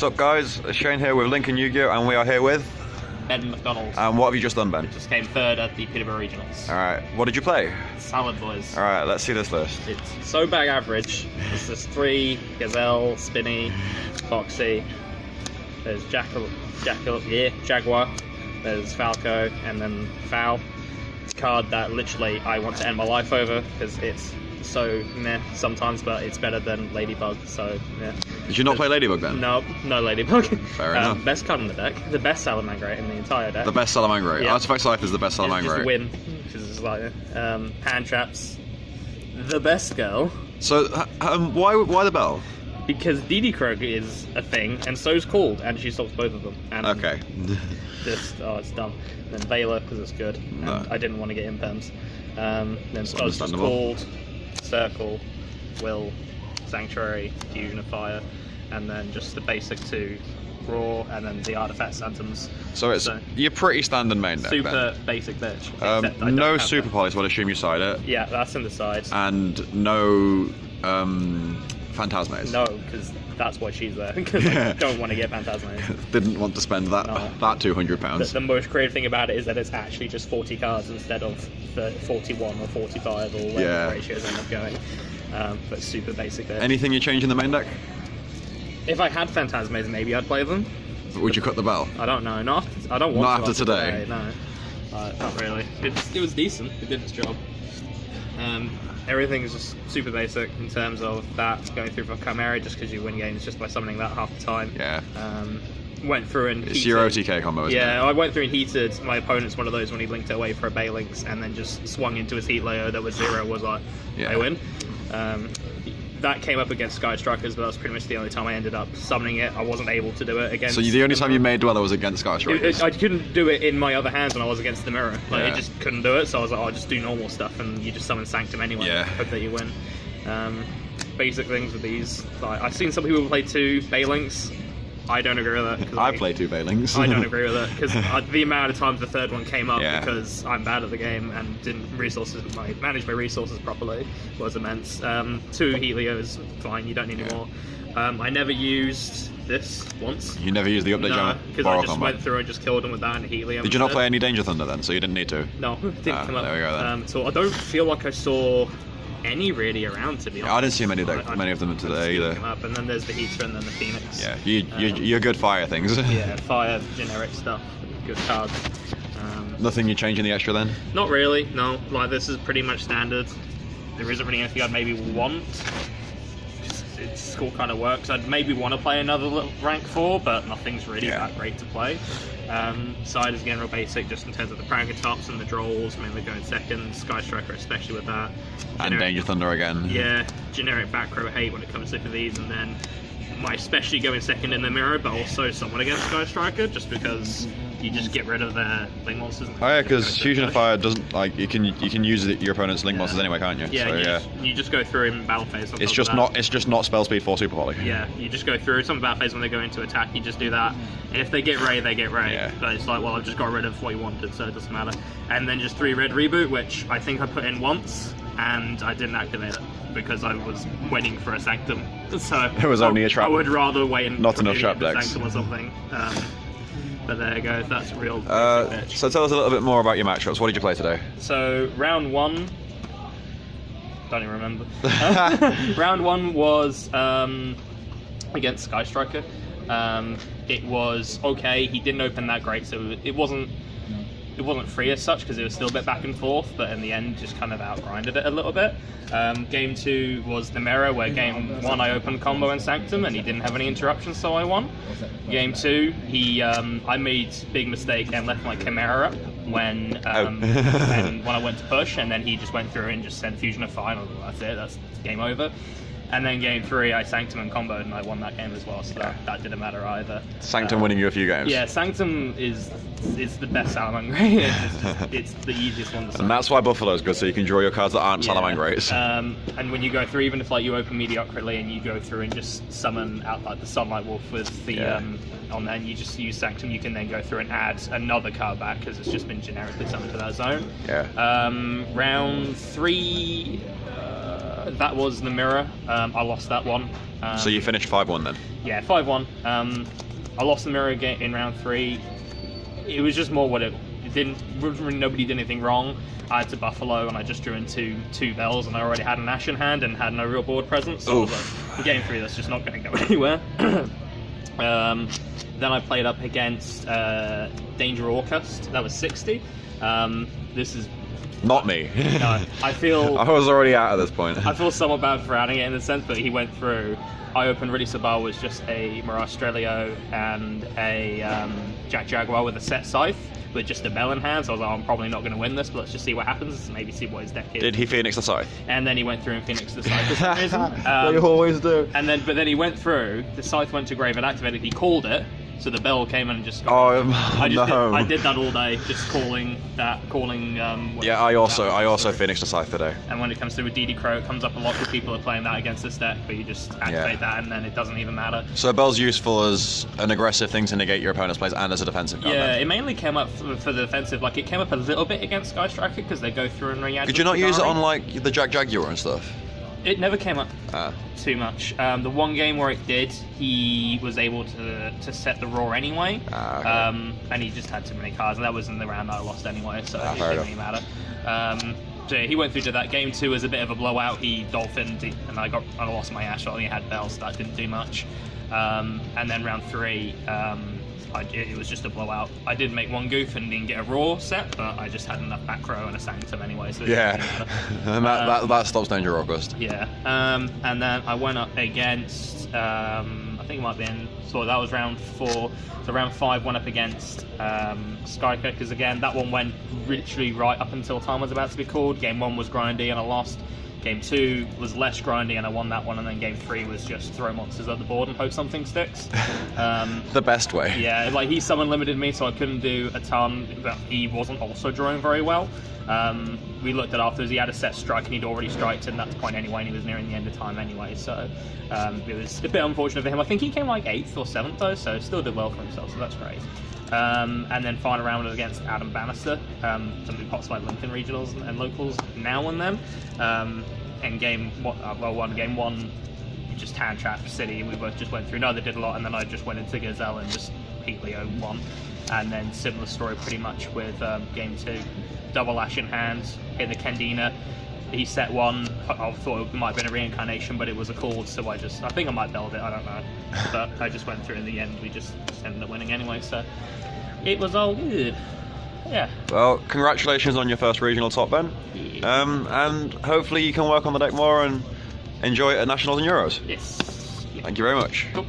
up, guys? Shane here with Lincoln Yu-Gi-Oh! And we are here with Ben Mcdonald. And what have you just done, Ben? Just came third at the Peterborough Regionals. Alright, what did you play? Salad Boys. Alright, let's see this list. It's so bag average. There's 3, Gazelle, Spinny, Foxy. There's Jaguar. There's Falco, and then Foul. It's a card that literally I want to end my life over because it's so meh sometimes, but it's better than Ladybug, so yeah. Did you not play Ladybug then? No Ladybug. Fair enough. Best card in the deck. The best Salamangreat in the entire deck. The best Salamangreat. Yeah. Artifact Life is the best Salamangreat. Just win. Because it's like hand traps. The best girl. So, why the bell? Because Didi Krog is a thing, and so's Called, and she stops both of them. And okay. It's dumb. Then Veiler, because it's good. And No. I didn't want to get imperms. Then That's So's just understandable. Called, Circle, Will, Sanctuary, Fusion of Fire, and then just the basic 2 Raw, and then the Artifact Phantoms. So you're pretty standard main deck super then. basic bitch. Except I don't No have Super that. Poly, so I'll assume you side it. Yeah, that's in the sides. And no Phantasmes. No, because that's why she's there. Because I don't want to get Phantasma. Didn't want to spend that £200. The most creative thing about it is that it's actually just 40 cards instead of 41 or 45 or whatever the ratios end up going. But super basic there. Anything you change in the main deck? If I had Phantasmas, maybe I'd play them. Would you cut the bell? I don't know. I don't want Not to after today. No, not really. It was decent. It did its job. Everything is just super basic in terms of that going through for Chimera, just because you win games just by summoning that half the time. Yeah. Went through and It's your OTK combo, isn't it? I went through and heated. My opponent's one of those when he blinked it away for a Balinx and then just swung into his heat layer that was 0, was like, I win. That came up against Sky Strikers, but that was pretty much the only time I ended up summoning it. I wasn't able to do it against... So the only time you made Dweller was against Sky Strikers? I couldn't do it in my other hands when I was against the mirror. Like, Yeah. it just couldn't do it, so I was like, I'll just do normal stuff, and you just summon Sanctum anyway, hope that you win. Basic things with these. Like, I've seen some people play 2 Balinks. I don't agree with that. I played 2 Bailings. I don't agree with it, because the amount of times the third one came up because I'm bad at the game and didn't manage my resources properly was immense. 2 Helios, fine, you don't need any more. I never used this once. You never used the update No, because I borrow just combo? went through and just killed them with that and Helium. Did you not play any Danger Thunder then, so you didn't need to? No, it didn't come up. There we go then. So I don't feel like I saw any really around, to be honest. I didn't see many of them today either. Up. And then there's the Heater and then the Phoenix. Yeah, you're good fire things. Yeah, fire, generic stuff, good cards. Nothing you change in the extra then? Not really, no. Like, this is pretty much standard. There isn't really anything I'd maybe want. It still kind of works. I'd maybe want to play another rank 4, but nothing's really that great to play. Side is again real basic, just in terms of the Pragatops and the Drolls, mainly going second. Sky Striker especially with that. And Danger Thunder again. Yeah, generic back row hate when it comes to these, and then my especially going second in the mirror, but also someone against Sky Striker, just because you just get rid of their Link monsters. Oh yeah, because Fusion of Fire doesn't, like, you can use your opponent's Link monsters anyway, can't you? Yeah, so, you just go through in battle phase. It's just not spell speed for Super Poly. Yeah, you just go through some battle phase when they go into attack. You just do that, and if they get Ray, they get Ray. Yeah. But it's like, well, I've just got rid of what you wanted, so it doesn't matter. And then just 3 red reboot, which I think I put in once, and I didn't activate it because I was waiting for a Sanctum. So it was only a trap. I would rather wait and not enough trap decks. Sanctum or something. But there you go. That's real. So tell us a little bit more about your matchups. What did you play today? So round 1. Don't even remember. Round 1 was against Sky Striker. It was okay. He didn't open that great, so it wasn't free as such because it was still a bit back and forth. But in the end, just kind of outgrinded it a little bit. Game 2 was the mirror, where game 1 I opened combo and Sanctum, and he didn't have any interruptions, so I won. Game 2, I made big mistake and left my Chimera up when and when I went to push, and then he just went through and just sent Fusion of Fire. That's it. That's game over. And then game 3, I Sanctum and comboed, and I won that game as well, so that didn't matter either. Sanctum winning you a few games. Yeah, Sanctum is the best Salamangreat. It's the easiest one to summon. And that's why Buffalo's good, so you can draw your cards that aren't Salamangreats. And when you go through, even if like you open mediocrity and you go through and just summon out like the Sunlight Wolf with the on there, and you just use Sanctum, you can then go through and add another card back because it's just been generically summoned to that zone. Yeah. Round 3. that was the mirror. I lost that one. So you finished 5-1 then? Yeah, 5-1. I lost the mirror again in round 3. It was just more what it didn't. Nobody did anything wrong. I had to Buffalo, and I just drew into 2 bells, and I already had an Ash in hand and had no real board presence. So I was like, in game 3, that's just not going to go anywhere. Then I played up against Danger Orcust. That was 60. This is not me. No, I feel I was already out at this point. I feel somewhat bad for adding it in a sense, but he went through. I opened really Sabal was just a Mirage Strelio and a Jack Jaguar with a set scythe with just a bell in hand. So I was like, I'm probably not going to win this, but let's just see what happens. Maybe see what his deck is. Did he Phoenix the scythe? And then he went through and Phoenix the scythe for some reason. They always do. But then he went through. The scythe went to grave and activated. He called it. So the bell came in and just. I did that all day, just calling. Yeah, I also finished the scythe today. And when it comes through with DD Crow, it comes up a lot because people are playing that against this deck, but you just activate that and then it doesn't even matter. So a bell's useful as an aggressive thing to negate your opponent's plays and as a defensive card. Yeah, it mainly came up for the defensive. Like it came up a little bit against Sky Striker because they go through and react. Could you not use it on like the Jack Jaguar and stuff? It never came up too much. The one game where it did, he was able to set the Roar anyway, okay. And he just had too many cards, and that was in the round that I lost anyway, so it didn't really matter. So he went through to that. Game 2 was a bit of a blowout. He dolphined, and I lost my Ash. I only had bells, so that didn't do much. And then round 3, it was just a blowout. I did make one goof and didn't get a Raw set, but I just had enough back row and a Sanctum anyway, so it didn't matter. that stops Danger August. Yeah, and then I went up against, I think it might have been, so that was round 4. So round 5 went up against Skyker, because again, that one went literally right up until time was about to be called. Game 1 was grindy and I lost. Game 2 was less grindy and I won that one, and then Game 3 was just throw monsters at the board and hope something sticks. The best way. Yeah, like he summon limited me, so I couldn't do a ton, but he wasn't also drawing very well. We looked at afterwards, he had a set strike and he'd already striked at that point anyway, and he was nearing the end of time anyway, so it was a bit unfortunate for him. I think he came like 8th or 7th though, so still did well for himself, so that's great. And then final round was against Adam Bannister, somebody who pops my Lincoln regionals and locals now and then. And game 1, just hand trap City, and we both just went through. No, they did a lot, and then I just went into Gazelle and just Leo won. And then similar story pretty much with game 2, double Ash in hand, hit the Candina. He set 1. I thought it might have been a reincarnation, but it was a called, so I think I might build it, I don't know. But I just went through in the end, we just ended up winning anyway, so it was all good. Yeah. Well, congratulations on your first regional top, Ben. And hopefully you can work on the deck more and enjoy it at Nationals and Euros. Yes. Thank you very much. Cool.